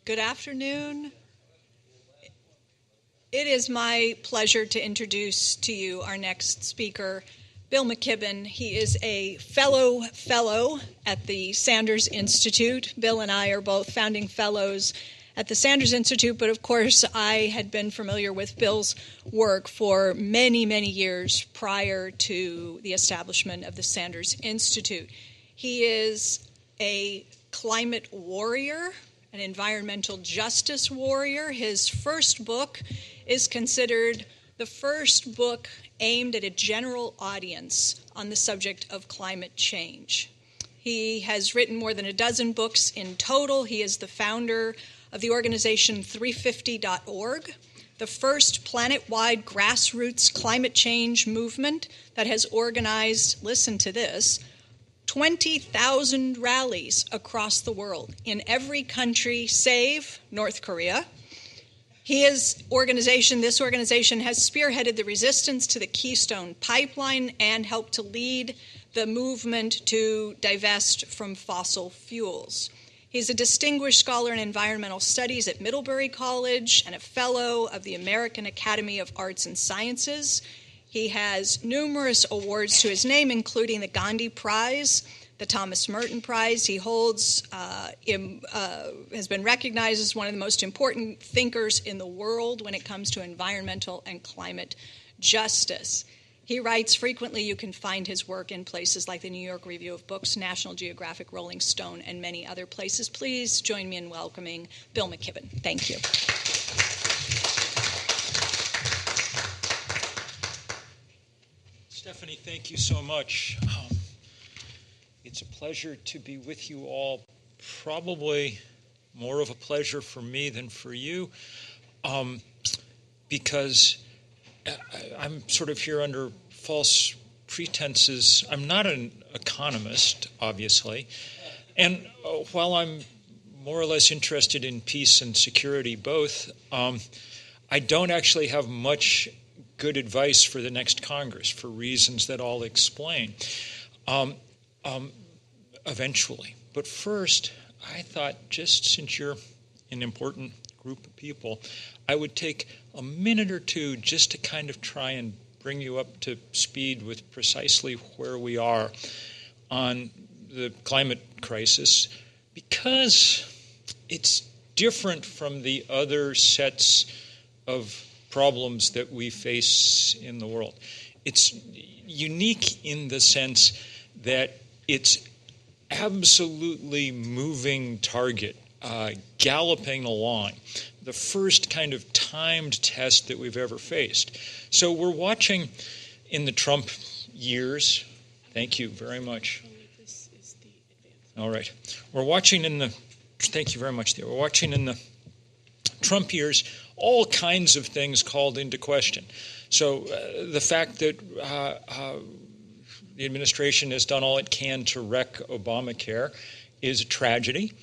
Good afternoon. It is my pleasure to introduce to you our next speaker, Bill McKibben. He is a fellow at the Sanders Institute. Bill and I are both founding fellows at the Sanders Institute, but of course I had been familiar with Bill's work for many, many years prior to the establishment of the Sanders Institute. He is a climate warrior, an environmental justice warrior. His first book is considered the first book aimed at a general audience on the subject of climate change. He has written more than a dozen books in total. He is the founder of the organization 350.org, the first planet-wide grassroots climate change movement that has organized, listen to this, 20,000 rallies across the world in every country save North Korea. This organization has spearheaded the resistance to the Keystone Pipeline and helped to lead the movement to divest from fossil fuels. He's a distinguished scholar in environmental studies at Middlebury College and a fellow of the American Academy of Arts and Sciences. He has numerous awards to his name, including the Gandhi Prize, the Thomas Merton Prize. He has been recognized as one of the most important thinkers in the world when it comes to environmental and climate justice. He writes frequently. You can find his work in places like the New York Review of Books, National Geographic, Rolling Stone, and many other places. Please join me in welcoming Bill McKibben. Thank you. Stephanie, thank you so much. It's a pleasure to be with you all. Probably more of a pleasure for me than for you, because I'm sort of here under false pretenses. I'm not an economist, obviously, and while I'm more or less interested in peace and security both, I don't actually have much good advice for the next Congress for reasons that I'll explain eventually. But first, I thought, just since you're an important group of people, I would take a minute or two just to kind of try and bring you up to speed with precisely where we are on the climate crisis, because it's different from the other sets of problems that we face in the world. It's unique in the sense that it's absolutely moving target, galloping along, the first kind of timed test that we've ever faced. So we're watching in the Trump years. Thank you very much. This is the advance. All right. We're watching in the, thank you very much, Theo. We're watching in the Trump years all kinds of things called into question. So the fact that the administration has done all it can to wreck Obamacare is a tragedy,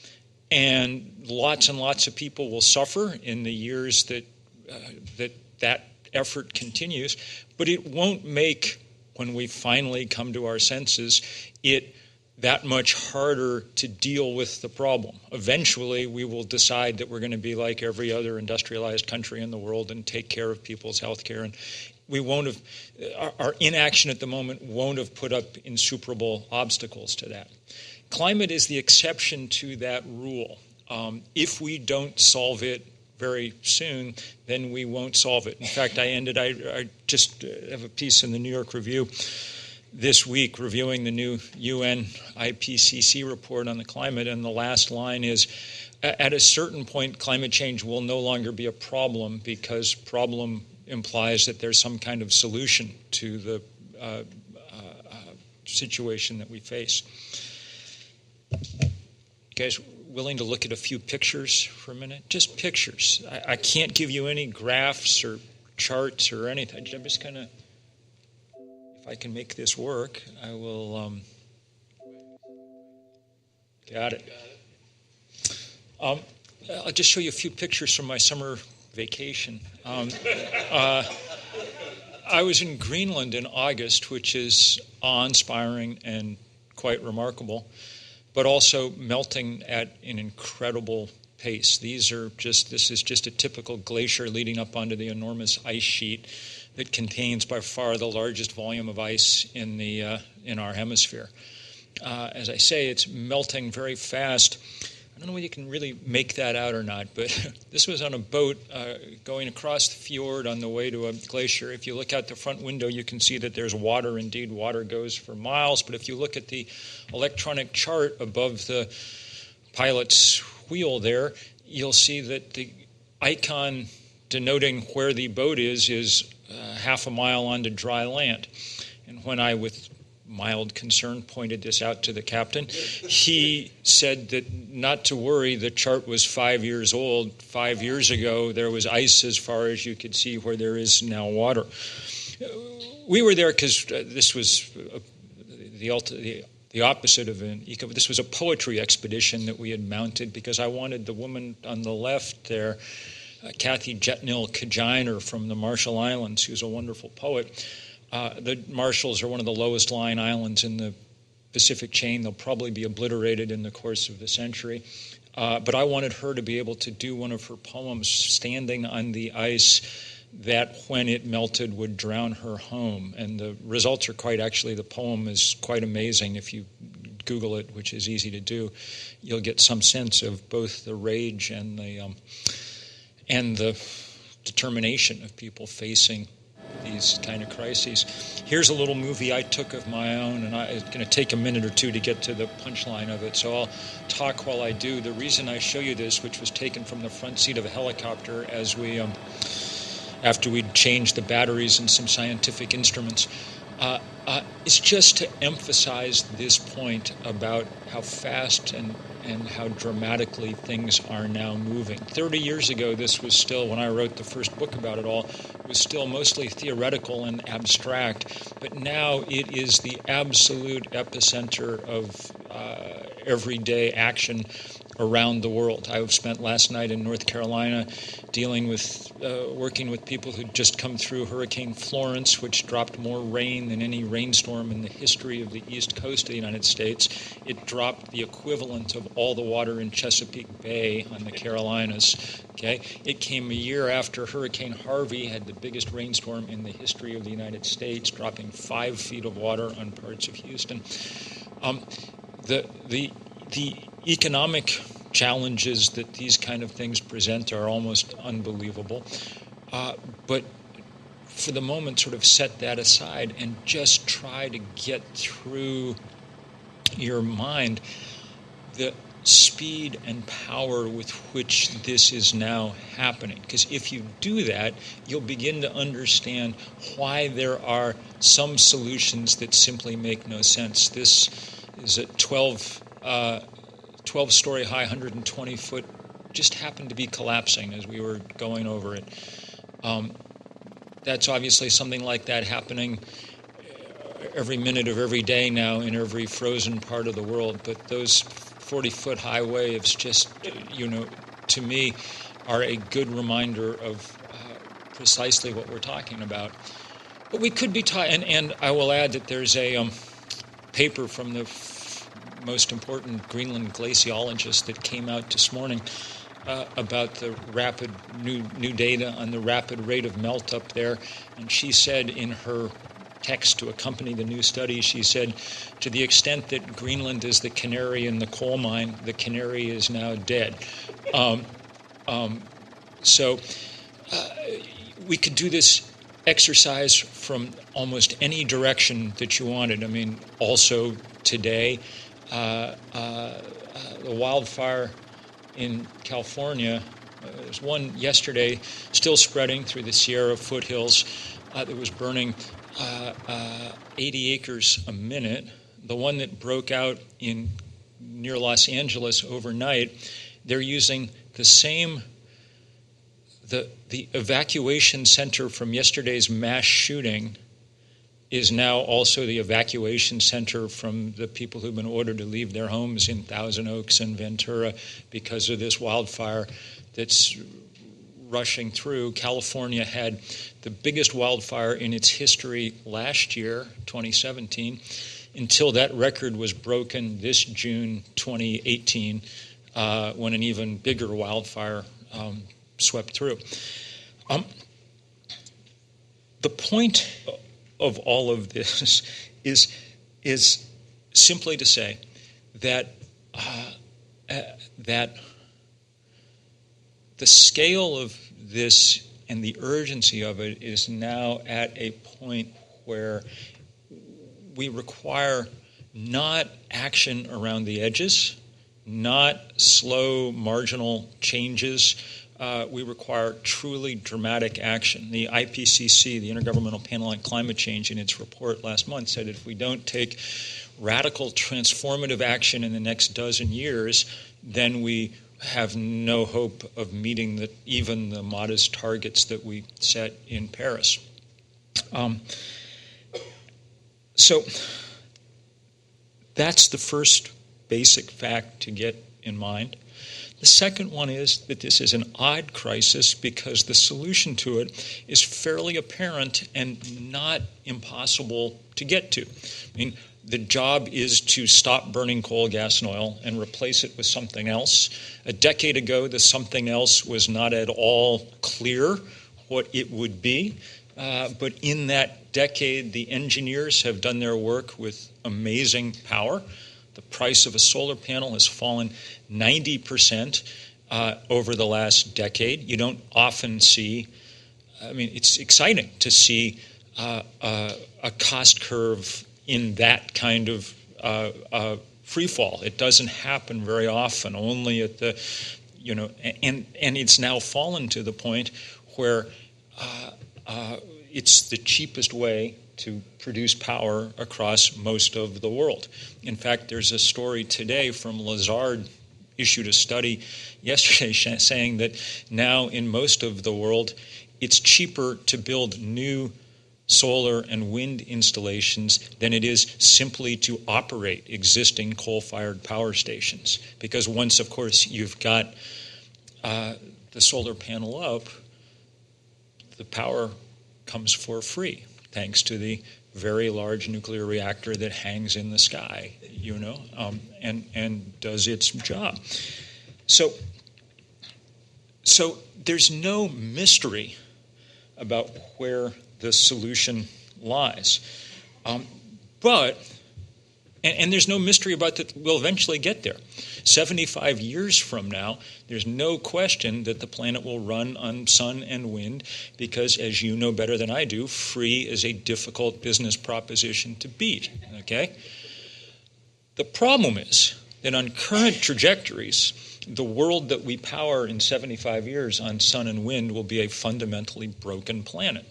and lots of people will suffer in the years that effort continues. But it won't make, when we finally come to our senses, it that much harder to deal with the problem. Eventually, we will decide that we're going to be like every other industrialized country in the world and take care of people's health care. And we won't have, our inaction at the moment won't have put up insuperable obstacles to that. Climate is the exception to that rule. If we don't solve it very soon, then we won't solve it. In fact, I just have a piece in the New York Review this week reviewing the new UN IPCC report on the climate, and the last line is, at a certain point, climate change will no longer be a problem, because problem implies that there's some kind of solution to the situation that we face. You guys willing to look at a few pictures for a minute? Just pictures. I can't give you any graphs or charts or anything. I'm just going to, if I can make this work, I will. Got it. I'll just show you a few pictures from my summer vacation. I was in Greenland in August, which is awe-inspiring and quite remarkable, but also melting at an incredible pace. This is just a typical glacier leading up onto the enormous ice sheet that contains by far the largest volume of ice in our hemisphere. As I say, it's melting very fast. I don't know whether you can really make that out or not, but this was on a boat going across the fjord on the way to a glacier. If you look out the front window, you can see that there's water. Indeed, water goes for miles. But if you look at the electronic chart above the pilot's wheel there, you'll see that the icon denoting where the boat is half a mile onto dry land. And when I, with mild concern, pointed this out to the captain, he said that not to worry, the chart was 5 years old. 5 years ago, there was ice as far as you could see where there is now water. We were there because this was the opposite of an eco. This was a poetry expedition that we had mounted because I wanted the woman on the left there, Kathy Jetnil Kajiner from the Marshall Islands, who's a wonderful poet. The Marshalls are one of the lowest lying islands in the Pacific chain. They'll probably be obliterated in the course of the century. But I wanted her to be able to do one of her poems standing on the ice that when it melted would drown her home. And the results are the poem is quite amazing. If you Google it, which is easy to do, you'll get some sense of both the rage and the determination of people facing these kind of crises. Here's a little movie I took of my own, and it's going to take a minute or two to get to the punchline of it, so I'll talk while I do. The reason I show you this, which was taken from the front seat of a helicopter as after we'd changed the batteries and some scientific instruments, is just to emphasize this point about how fast and how dramatically things are now moving. 30 years ago, this was still, when I wrote the first book about it all, it was still mostly theoretical and abstract, but now it is the absolute epicenter of everyday action around the world. I spent last night in North Carolina working with people who'd just come through Hurricane Florence, which dropped more rain than any rainstorm in the history of the East Coast of the United States. It dropped the equivalent of all the water in Chesapeake Bay on the Carolinas. Okay? It came a year after Hurricane Harvey had the biggest rainstorm in the history of the United States, dropping 5 feet of water on parts of Houston. The economic challenges that these kind of things present are almost unbelievable. But for the moment, sort of set that aside and just try to get through your mind the speed and power with which this is now happening. Because if you do that, you'll begin to understand why there are some solutions that simply make no sense. This is a 12-story high, 120-foot, just happened to be collapsing as we were going over it. That's obviously something like that happening every minute of every day now in every frozen part of the world. But those 40-foot high waves just, to me, are a good reminder of precisely what we're talking about. But we could be and I will add that there's a paper from the most important Greenland glaciologist that came out this morning about the rapid new data on the rapid rate of melt up there. And she said in her text to accompany the new study, she said, to the extent that Greenland is the canary in the coal mine, the canary is now dead. So we could do this exercise from almost any direction that you wanted. I mean, also today, the wildfire in California, there's one yesterday still spreading through the Sierra foothills that was burning 80 acres a minute. The one that broke out near Los Angeles overnight, they're using the same, the evacuation center from yesterday's mass shooting is now also the evacuation center from the people who've been ordered to leave their homes in Thousand Oaks and Ventura because of this wildfire that's rushing through. California had the biggest wildfire in its history last year, 2017, until that record was broken this June 2018. when an even bigger wildfire swept through. The point of all of this is simply to say that that the scale of this and the urgency of it is now at a point where we require not action around the edges, not slow marginal changes. We require truly dramatic action. The IPCC, the Intergovernmental Panel on Climate Change, in its report last month said if we don't take radical transformative action in the next dozen years, then we have no hope of meeting even the modest targets that we set in Paris. So that's the first basic fact to get in mind. The second one is that this is an odd crisis because the solution to it is fairly apparent and not impossible to get to. I mean, the job is to stop burning coal, gas, and oil and replace it with something else. A decade ago, the something else was not at all clear what it would be. But in that decade, the engineers have done their work with amazing power. The price of a solar panel has fallen 90% over the last decade. You don't often see, it's exciting to see a cost curve in that kind of free fall. It doesn't happen very often, only at the, and it's now fallen to the point where it's the cheapest way to produce power across most of the world. In fact, there's a story today from Lazard, issued a study yesterday saying that now in most of the world, it's cheaper to build new solar and wind installations than it is simply to operate existing coal-fired power stations. Because once, of course, you've got the solar panel up, the power comes for free, thanks to the very large nuclear reactor that hangs in the sky, and does its job. So there's no mystery about where the solution lies. But there's no mystery about that we'll eventually get there. 75 years from now, there's no question that the planet will run on sun and wind because, as you know better than I do, free is a difficult business proposition to beat, okay? The problem is that on current trajectories, the world that we power in 75 years on sun and wind will be a fundamentally broken planet.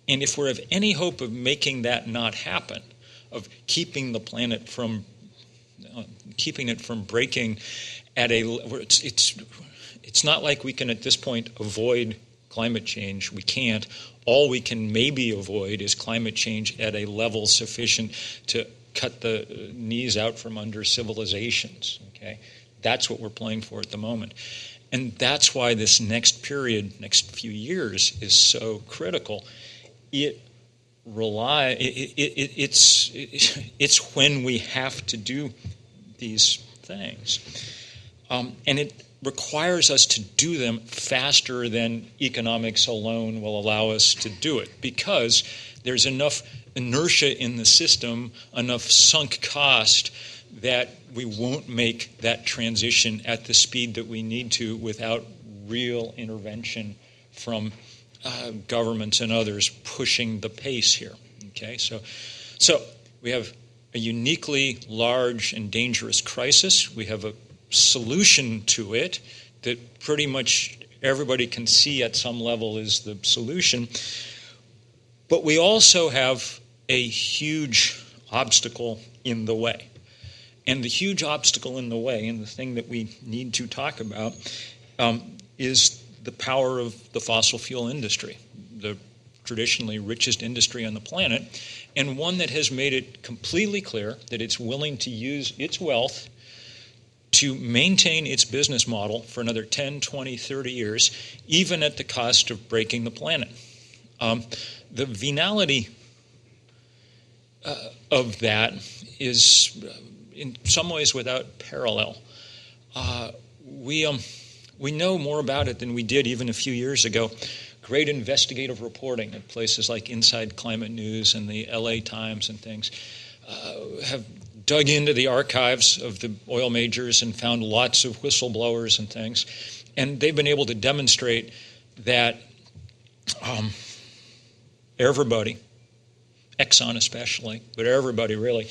And if we're of any hope of making that not happen, of keeping the planet from breaking at it's not like we can at this point avoid climate change. We can't. All we can maybe avoid is climate change at a level sufficient to cut the knees out from under civilizations. Okay, that's what we're playing for at the moment, and that's why this next period, next few years, is so critical. It's when we have to do these things. And it requires us to do them faster than economics alone will allow us to do it, because there's enough inertia in the system, enough sunk cost, that we won't make that transition at the speed that we need to without real intervention from governments and others pushing the pace here. Okay, so we have a uniquely large and dangerous crisis. We have a solution to it that pretty much everybody can see at some level is the solution. But we also have a huge obstacle in the way. And the huge obstacle in the way, and the thing that we need to talk about, is the power of the fossil fuel industry, the traditionally richest industry on the planet, and one that has made it completely clear that it's willing to use its wealth to maintain its business model for another 10, 20, 30 years, even at the cost of breaking the planet. The venality of that is in some ways without parallel. we know more about it than we did even a few years ago. Great investigative reporting at places like Inside Climate News and the LA Times and things have dug into the archives of the oil majors and found lots of whistleblowers and things. And they've been able to demonstrate that everybody, Exxon especially, but everybody really,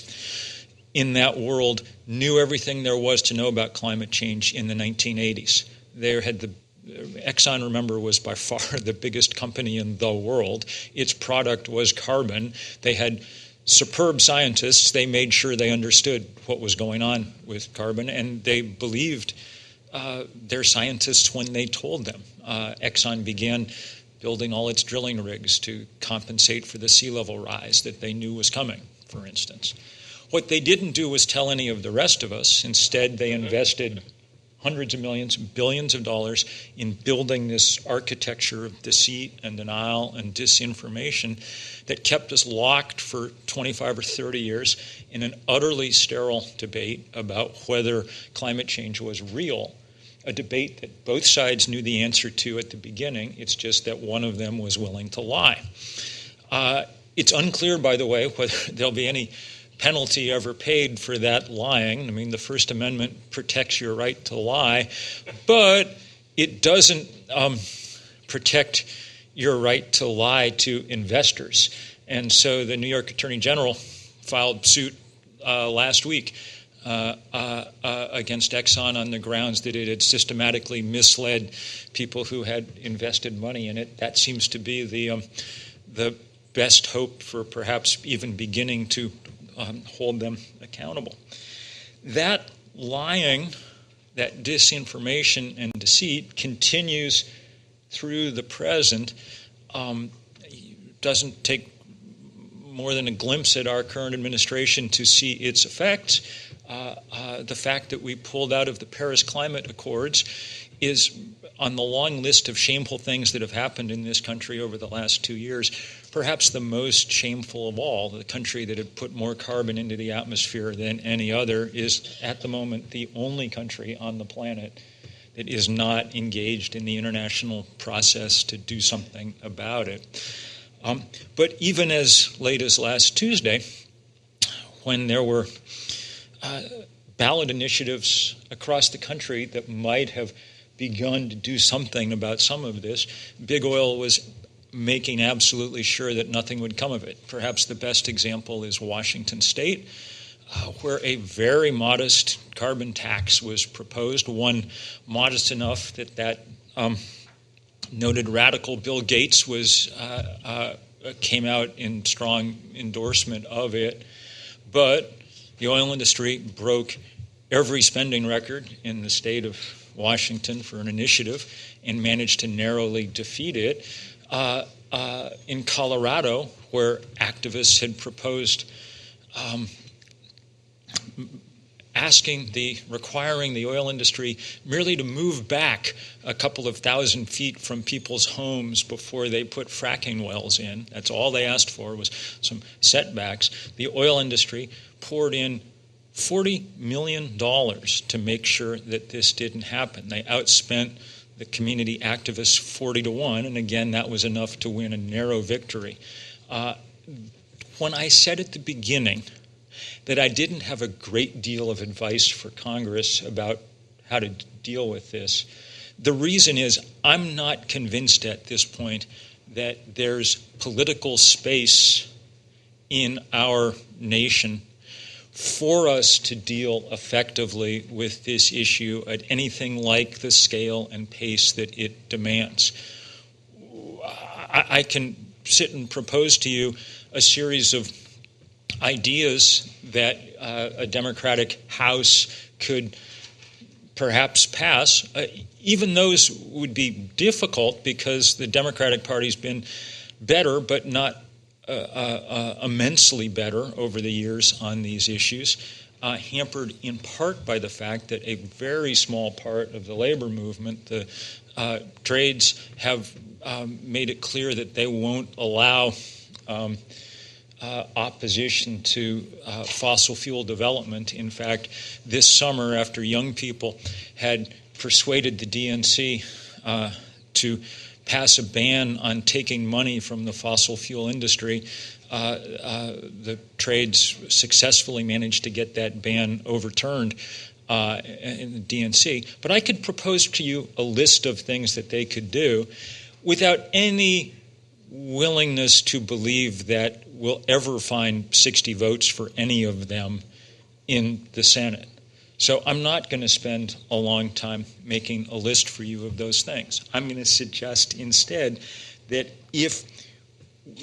in that world knew everything there was to know about climate change in the 1980s. Exxon, remember, was by far the biggest company in the world. Its product was carbon. They had superb scientists. They made sure they understood what was going on with carbon, and they believed their scientists when they told them. Exxon began building all its drilling rigs to compensate for the sea level rise that they knew was coming, for instance. What they didn't do was tell any of the rest of us. Instead, they invested hundreds of millions, billions of dollars in building this architecture of deceit and denial and disinformation that kept us locked for 25 or 30 years in an utterly sterile debate about whether climate change was real, a debate that both sides knew the answer to at the beginning. It's just that one of them was willing to lie. It's unclear, by the way, whether there'll be any penalty ever paid for that lying. I mean, the First Amendment protects your right to lie, but it doesn't protect your right to lie to investors. And so the New York Attorney General filed suit last week against Exxon on the grounds that it had systematically misled people who had invested money in it. That seems to be the best hope for perhaps even beginning to hold them accountable. That lying, that disinformation and deceit continues through the present. Doesn't take more than a glimpse at our current administration to see its effects. The fact that we pulled out of the Paris Climate Accords is on the long list of shameful things that have happened in this country over the last 2 years. Perhaps the most shameful of all, the country that had put more carbon into the atmosphere than any other, is at the moment the only country on the planet that is not engaged in the international process to do something about it. But even as late as last Tuesday, when there were ballot initiatives across the country that might have begun to do something about some of this, Big Oil was making absolutely sure that nothing would come of it. Perhaps the best example is Washington State, where a very modest carbon tax was proposed, one modest enough that noted radical Bill Gates came out in strong endorsement of it. But the oil industry broke every spending record in the state of Washington for an initiative and managed to narrowly defeat it. In Colorado, where activists had proposed requiring the oil industry merely to move back a couple of thousand feet from people's homes before they put fracking wells in. That's all they asked for, was some setbacks. The oil industry poured in $40 million to make sure that this didn't happen. They outspent the community activists 40-1, and again, that was enough to win a narrow victory. When I said at the beginning that I didn't have a great deal of advice for Congress about how to deal with this, the reason is I'm not convinced at this point that there's political space in our nation for us to deal effectively with this issue at anything like the scale and pace that it demands. I can sit and propose to you a series of ideas that a Democratic House could perhaps pass. Even those would be difficult because the Democratic Party's been better, but not immensely better over the years on these issues, hampered in part by the fact that a very small part of the labor movement, the trades, have made it clear that they won't allow opposition to fossil fuel development. In fact, this summer, after young people had persuaded the DNC to pass a ban on taking money from the fossil fuel industry. The trades successfully managed to get that ban overturned in the DNC. But I could propose to you a list of things that they could do without any willingness to believe that we'll ever find 60 votes for any of them in the Senate. So I'm not going to spend a long time making a list for you of those things. I'm going to suggest instead that if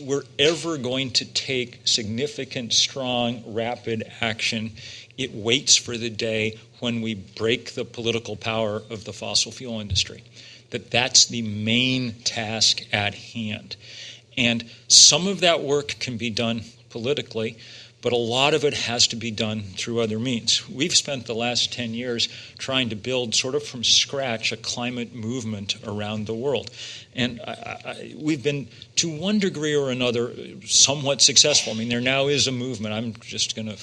we're ever going to take significant, strong, rapid action, it waits for the day when we break the political power of the fossil fuel industry. That's the main task at hand. And some of that work can be done politically, but a lot of it has to be done through other means. We've spent the last 10 years trying to build sort of from scratch a climate movement around the world. And we've been, to one degree or another, somewhat successful. I mean, there now is a movement. I'm just going to...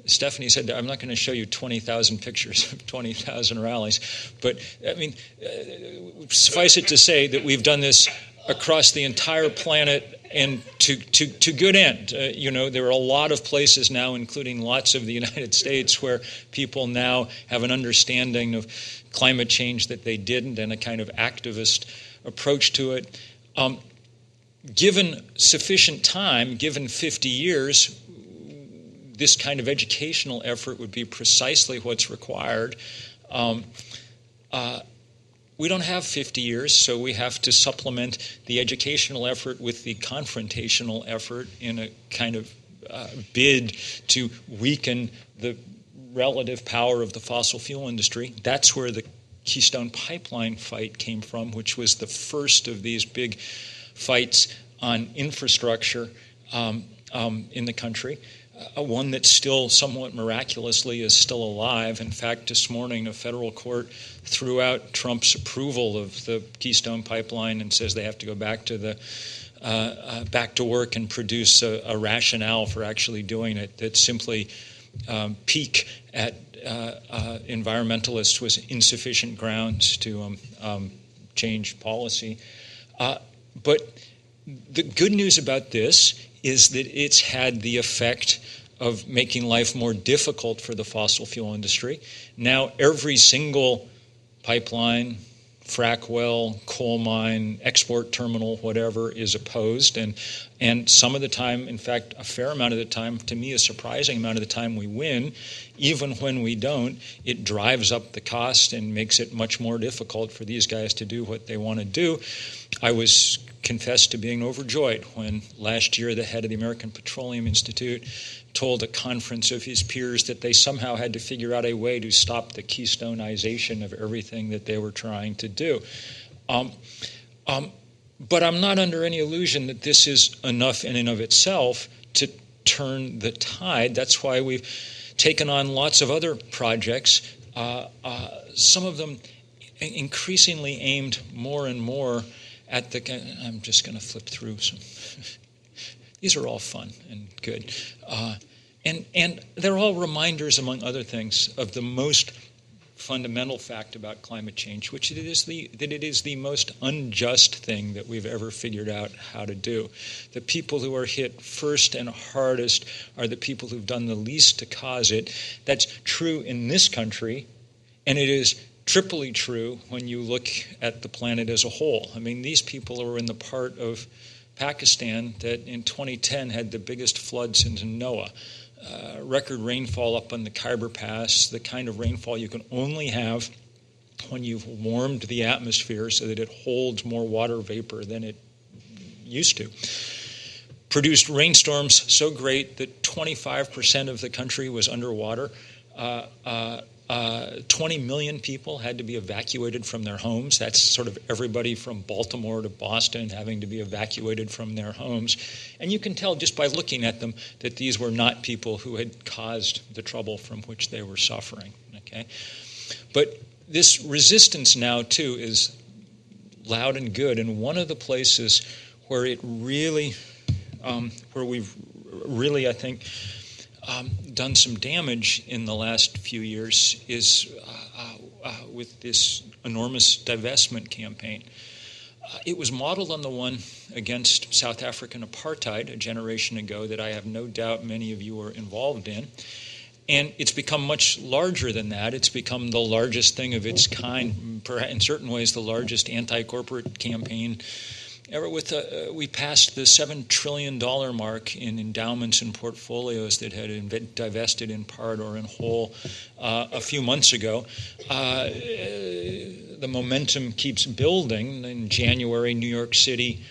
Stephanie said, I'm not going to show you 20,000 pictures of 20,000 rallies. But, I mean, suffice it to say that we've done this across the entire planet and to good end. There are a lot of places now, including lots of the United States, where people now have an understanding of climate change that they didn't and a kind of activist approach to it. Given sufficient time, given 50 years, this kind of educational effort would be precisely what's required. We don't have 50 years, so we have to supplement the educational effort with the confrontational effort in a kind of bid to weaken the relative power of the fossil fuel industry. That's where the Keystone Pipeline fight came from, which was the first of these big fights on infrastructure in the country. One that still, somewhat miraculously, is still alive. In fact, this morning, a federal court threw out Trump's approval of the Keystone Pipeline and says they have to go back to work and produce a rationale for actually doing it that simply peek at environmentalists was insufficient grounds to change policy. But the good news about this is that it's had the effect of making life more difficult for the fossil fuel industry. Now every single pipeline, frac well, coal mine, export terminal, whatever, is opposed. And some of the time, in fact, a fair amount of the time, to me a surprising amount of the time, we win. Even when we don't, it drives up the cost and makes it much more difficult for these guys to do what they want to do. I was confessed to being overjoyed when last year the head of the American Petroleum Institute told a conference of his peers that they somehow had to figure out a way to stop the Keystoneization of everything that they were trying to do. But I'm not under any illusion that this is enough in and of itself to turn the tide. That's why we've taken on lots of other projects, some of them increasingly aimed more and more at the... I'm just going to flip through some... These are all fun and good. And they're all reminders, among other things, of the most fundamental fact about climate change, which that it is the most unjust thing that we've ever figured out how to do. The people who are hit first and hardest are the people who've done the least to cause it. That's true in this country, and it is triply true when you look at the planet as a whole. I mean, these people are in the part of Pakistan that in 2010 had the biggest flood since Noah. Record rainfall up on the Khyber Pass, the kind of rainfall you can only have when you've warmed the atmosphere so that it holds more water vapor than it used to. Produced rainstorms so great that 25% of the country was underwater. 20 million people had to be evacuated from their homes. That's sort of everybody from Baltimore to Boston having to be evacuated from their homes. And you can tell just by looking at them that these were not people who had caused the trouble from which they were suffering. Okay? But this resistance now, too, is loud and good. And one of the places where it really, where we've really, I think, done some damage in the last few years is with this enormous divestment campaign. It was modeled on the one against South African apartheid a generation ago that I have no doubt many of you were involved in. And it's become much larger than that. It's become the largest thing of its kind, in certain ways the largest anti-corporate campaign ever. We passed the $7 trillion mark in endowments and portfolios that had divested in part or in whole a few months ago. The momentum keeps building. In January, New York City,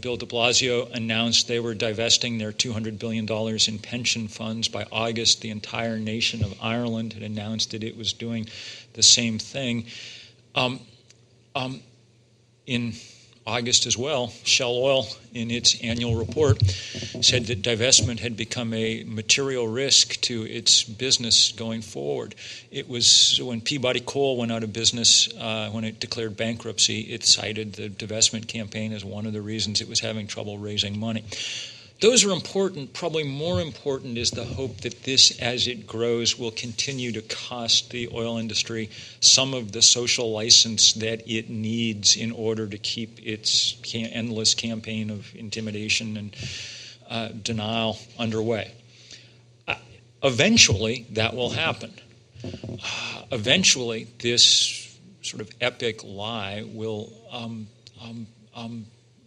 Bill de Blasio announced they were divesting their $200 billion in pension funds. By August, the entire nation of Ireland had announced that it was doing the same thing. In August as well, Shell Oil, in its annual report, said that divestment had become a material risk to its business going forward. It was when Peabody Coal went out of business, when it declared bankruptcy, it cited the divestment campaign as one of the reasons it was having trouble raising money. Those are important. Probably more important is the hope that this, as it grows, will continue to cost the oil industry some of the social license that it needs in order to keep its endless campaign of intimidation and denial underway. Eventually, that will happen. Eventually, this sort of epic lie will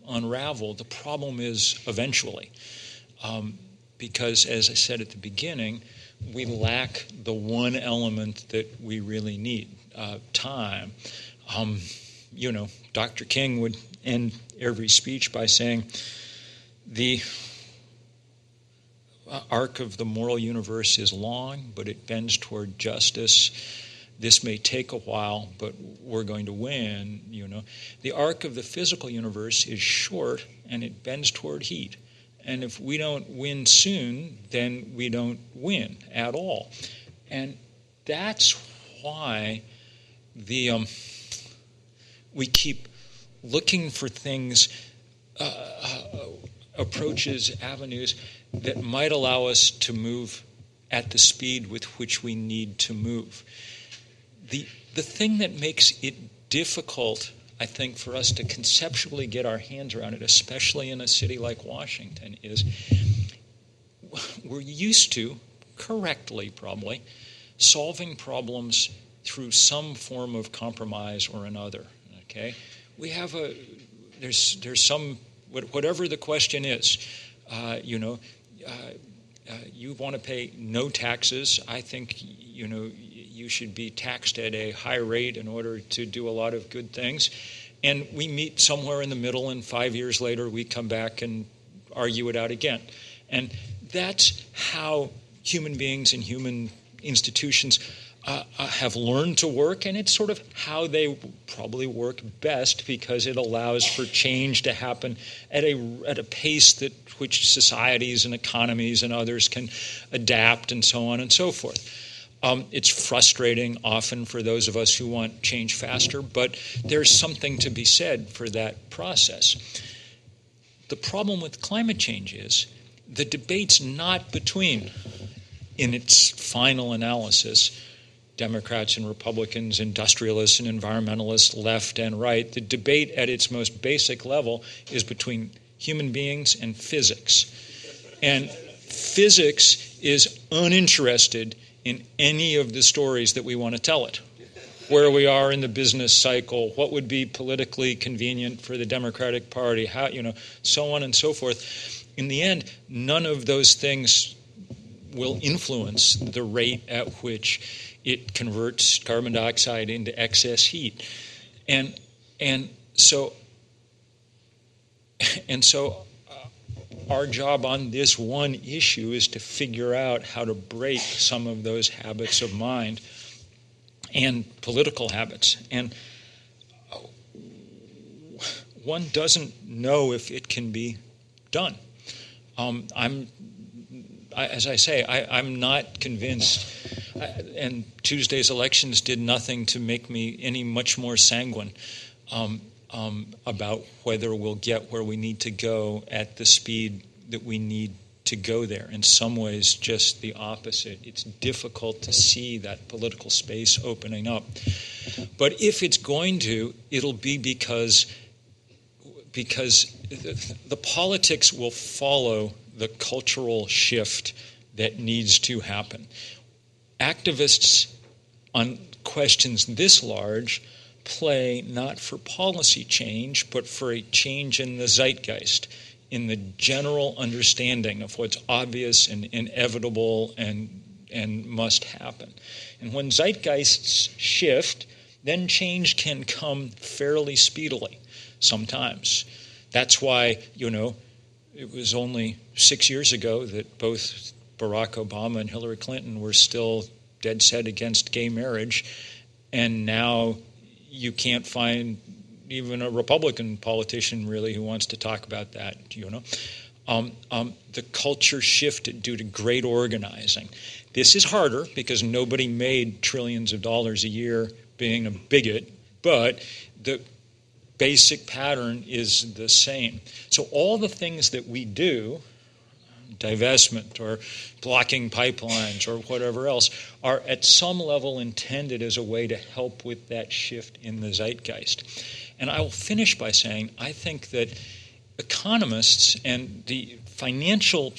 unravel. The problem is eventually, because as I said at the beginning, we lack the one element that we really need, time. Dr. King would end every speech by saying, the arc of the moral universe is long, but it bends toward justice. This may take a while, but we're going to win, The arc of the physical universe is short, and it bends toward heat. And if we don't win soon, then we don't win at all. And that's why we keep looking for things, approaches, avenues that might allow us to move at the speed with which we need to move. The thing that makes it difficult, I think, for us to conceptually get our hands around it, especially in a city like Washington, is we're used to, correctly probably, solving problems through some form of compromise or another. Okay, we have there's some, whatever the question is, you want to pay no taxes. I think you should be taxed at a high rate in order to do a lot of good things. And we meet somewhere in the middle, and 5 years later we come back and argue it out again. And that's how human beings and human institutions have learned to work, and it's sort of how they probably work best, because it allows for change to happen at a pace that which societies and economies and others can adapt, and so on and so forth. It's frustrating often for those of us who want change faster, but there's something to be said for that process. The problem with climate change is the debate's not between, in its final analysis, Democrats and Republicans, industrialists and environmentalists, left and right. The debate at its most basic level is between human beings and physics. And physics is uninterested in any of the stories that we want to tell it. Where we are in the business cycle, what would be politically convenient for the Democratic Party, how, so on and so forth. In the end, none of those things will influence the rate at which it converts carbon dioxide into excess heat. And so our job on this one issue is to figure out how to break some of those habits of mind and political habits. And one doesn't know if it can be done. As I say, I'm not convinced, and Tuesday's elections did nothing to make me any much more sanguine about whether we'll get where we need to go at the speed that we need to go there. In some ways, just the opposite. It's difficult to see that political space opening up. But if it's going to, it'll be because the politics will follow the cultural shift that needs to happen. Activists on questions this large play not for policy change, but for a change in the zeitgeist, in the general understanding of what's obvious and inevitable and must happen. And when zeitgeists shift, then change can come fairly speedily sometimes. That's why, it was only 6 years ago that both Barack Obama and Hillary Clinton were still dead set against gay marriage, and now you can't find even a Republican politician really who wants to talk about that, The culture shifted due to great organizing. This is harder because nobody made trillions of dollars a year being a bigot, but the basic pattern is the same. So all the things that we do, divestment or blocking pipelines or whatever else, are at some level intended as a way to help with that shift in the zeitgeist. And I will finish by saying I think that economists and the financial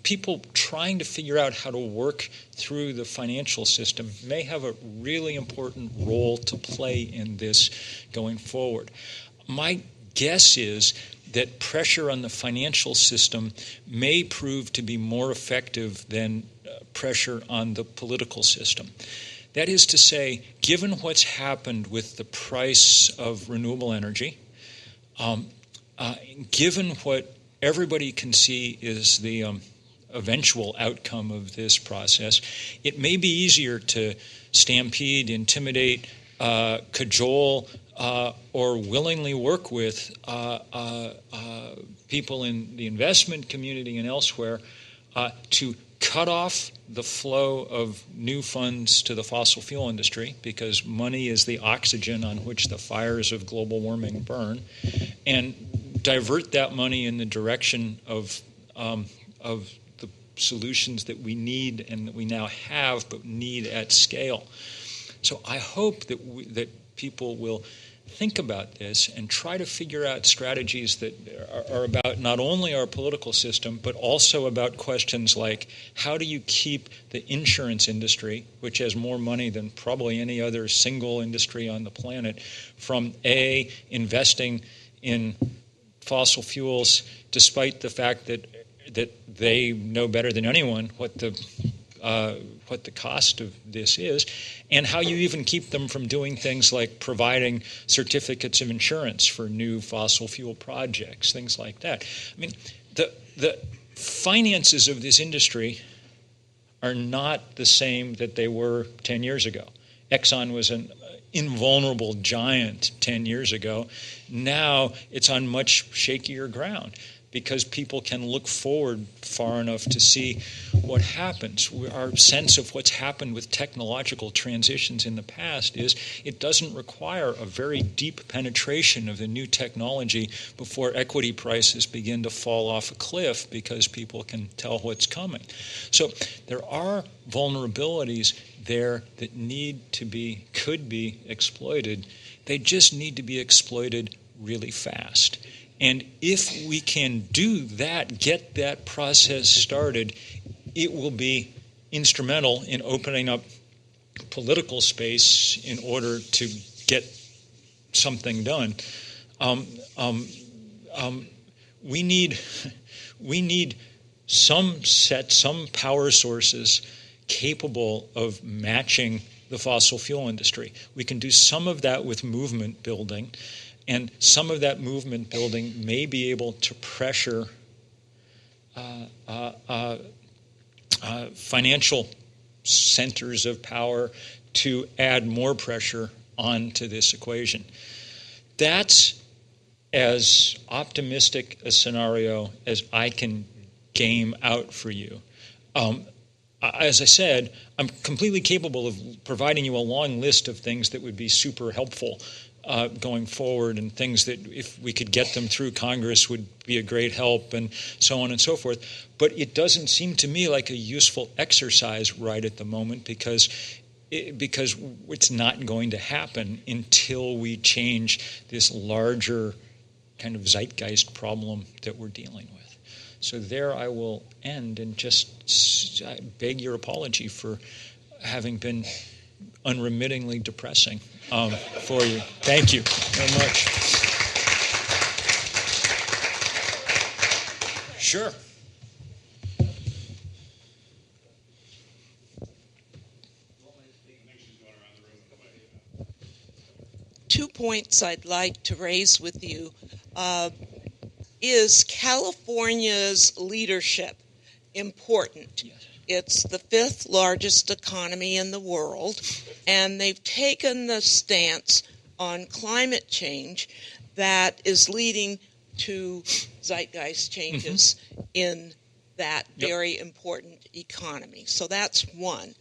people trying to figure out how to work through the financial system may have a really important role to play in this going forward. My guess is that pressure on the financial system may prove to be more effective than pressure on the political system. That is to say, given what's happened with the price of renewable energy, given what everybody can see is the eventual outcome of this process, it may be easier to stampede, intimidate, cajole, or willingly work with people in the investment community and elsewhere to cut off the flow of new funds to the fossil fuel industry, because money is the oxygen on which the fires of global warming burn, and divert that money in the direction of the solutions that we need and that we now have but need at scale. So I hope that people will think about this and try to figure out strategies that are about not only our political system, but also about questions like, how do you keep the insurance industry, which has more money than probably any other single industry on the planet, from investing in fossil fuels, despite the fact that they know better than anyone what the cost of this is, and how you even keep them from doing things like providing certificates of insurance for new fossil fuel projects, things like that. I mean, the finances of this industry are not the same that they were 10 years ago. Exxon was an invulnerable giant 10 years ago. Now it's on much shakier ground, because people can look forward far enough to see what happens. Our sense of what's happened with technological transitions in the past is it doesn't require a very deep penetration of the new technology before equity prices begin to fall off a cliff, because people can tell what's coming. So there are vulnerabilities there that could be exploited. They just need to be exploited really fast. And if we can do that, get that process started, it will be instrumental in opening up political space in order to get something done. We need some power sources capable of matching the fossil fuel industry. We can do some of that with movement building. And some of that movement building may be able to pressure financial centers of power to add more pressure onto this equation. That's as optimistic a scenario as I can game out for you. As I said, I'm completely capable of providing you a long list of things that would be super helpful. going forward, and things that if we could get them through Congress would be a great help, and so on and so forth. But it doesn't seem to me like a useful exercise right at the moment because it's not going to happen until we change this larger kind of zeitgeist problem that we're dealing with. So there I will end and just beg your apology for having been unremittingly depressing for you. Thank you very much. Sure. 2 points I'd like to raise with you. Is California's leadership important? Yes. It's the 5th largest economy in the world, and they've taken the stance on climate change that is leading to zeitgeist changes in that very important economy. So that's one.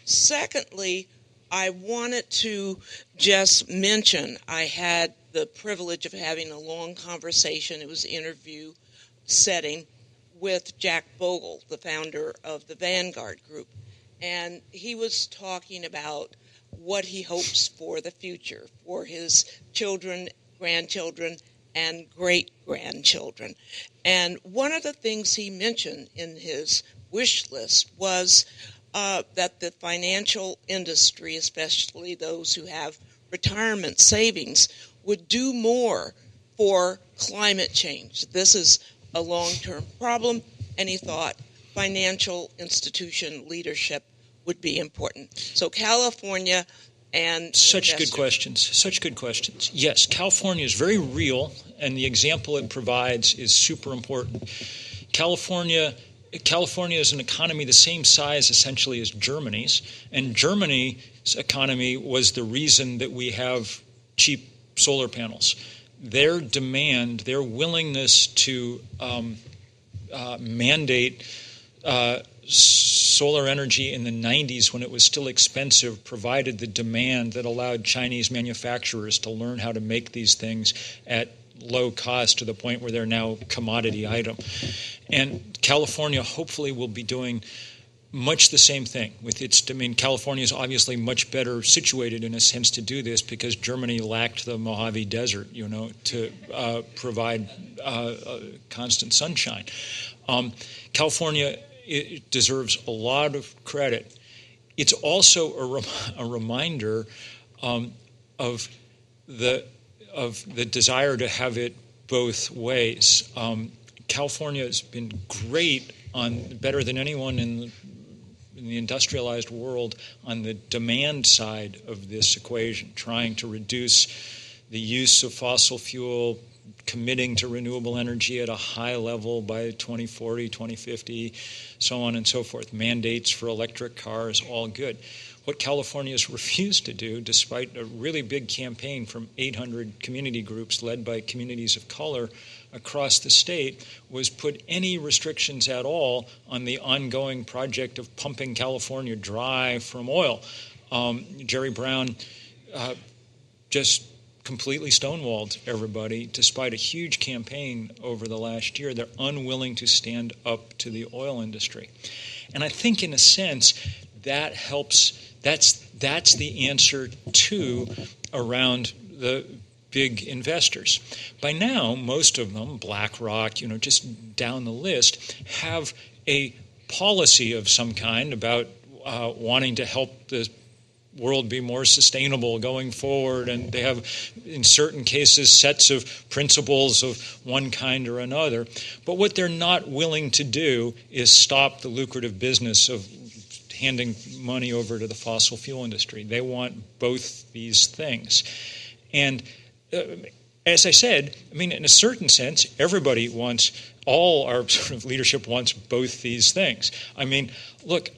Secondly, I wanted to just mention I had the privilege of having a long conversation. It was an interview setting with Jack Bogle, the founder of the Vanguard Group. And he was talking about what he hopes for the future, for his children, grandchildren, and great-grandchildren. And one of the things he mentioned in his wish list was that the financial industry, especially those who have retirement savings, would do more for climate change. This is a long-term problem, and he thought financial institution leadership would be important. So California and Such good questions. Yes, California is very real, and the example it provides is super important. California is an economy the same size essentially as Germany's, and Germany's economy was the reason that we have cheap solar panels. Their demand, their willingness to mandate solar energy in the 90s when it was still expensive provided the demand that allowed Chinese manufacturers to learn how to make these things at low cost to the point where they're now a commodity item. And California hopefully will be doing much the same thing with its. I mean, California is obviously much better situated in a sense to do this because Germany lacked the Mojave Desert, to provide constant sunshine. California deserves a lot of credit. It's also a reminder of the desire to have it both ways. California has been great better than anyone in the industrialized world on the demand side of this equation, trying to reduce the use of fossil fuel, committing to renewable energy at a high level by 2040, 2050, so on and so forth. Mandates for electric cars, all good. What California has refused to do, despite a really big campaign from 800 community groups led by communities of color across the state, was put any restrictions at all on the ongoing project of pumping California dry from oil. Jerry Brown just completely stonewalled everybody despite a huge campaign over the last year. They're unwilling to stand up to the oil industry. And I think in a sense that helps. That's the answer to around the big investors. By now, most of them, BlackRock, just down the list, have a policy of some kind about wanting to help the world be more sustainable going forward, and they have, in certain cases, sets of principles of one kind or another. But what they're not willing to do is stop the lucrative business of handing money over to the fossil fuel industry. They want both these things. And as I said, in a certain sense, everybody wants, all our sort of leadership wants both these things. Look,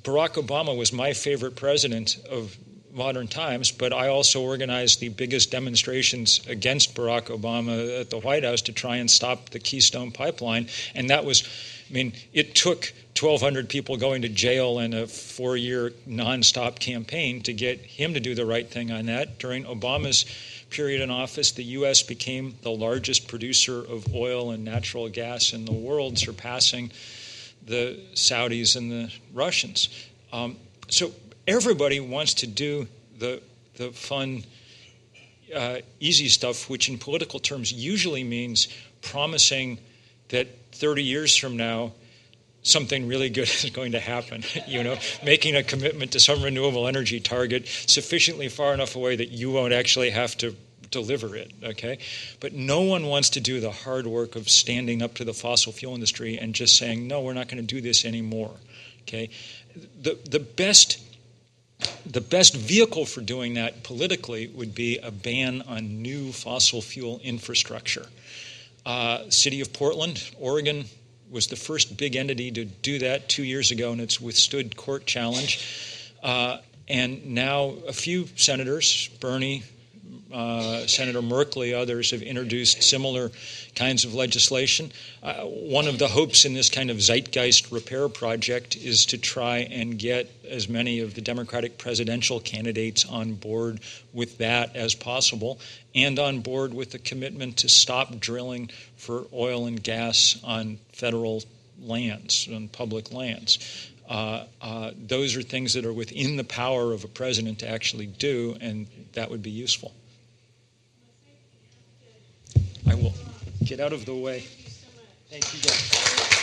Barack Obama was my favorite president of modern times, but I also organized the biggest demonstrations against Barack Obama at the White House to try and stop the Keystone Pipeline. And that was, it took 1,200 people going to jail and a 4-year nonstop campaign to get him to do the right thing on that. During Obama's period in office, the U.S. became the largest producer of oil and natural gas in the world, surpassing the Saudis and the Russians. So everybody wants to do the fun, easy stuff, which in political terms usually means promising that 30 years from now, something really good is going to happen, making a commitment to some renewable energy target sufficiently far enough away that you won't actually have to deliver it, okay? But no one wants to do the hard work of standing up to the fossil fuel industry and just saying, no, we're not going to do this anymore, okay? The best vehicle for doing that politically would be a ban on new fossil fuel infrastructure. City of Portland, Oregon, was the first big entity to do that 2 years ago, and it's withstood court challenge. And now a few senators, Bernie, Senator Merkley, others have introduced similar kinds of legislation. One of the hopes in this kind of zeitgeist repair project is to try and get as many of the Democratic presidential candidates on board with that as possible, and on board with the commitment to stop drilling for oil and gas on federal lands, on public lands. Those are things that are within the power of a president to actually do, and that would be useful. I will get out of the way. Thank you guys.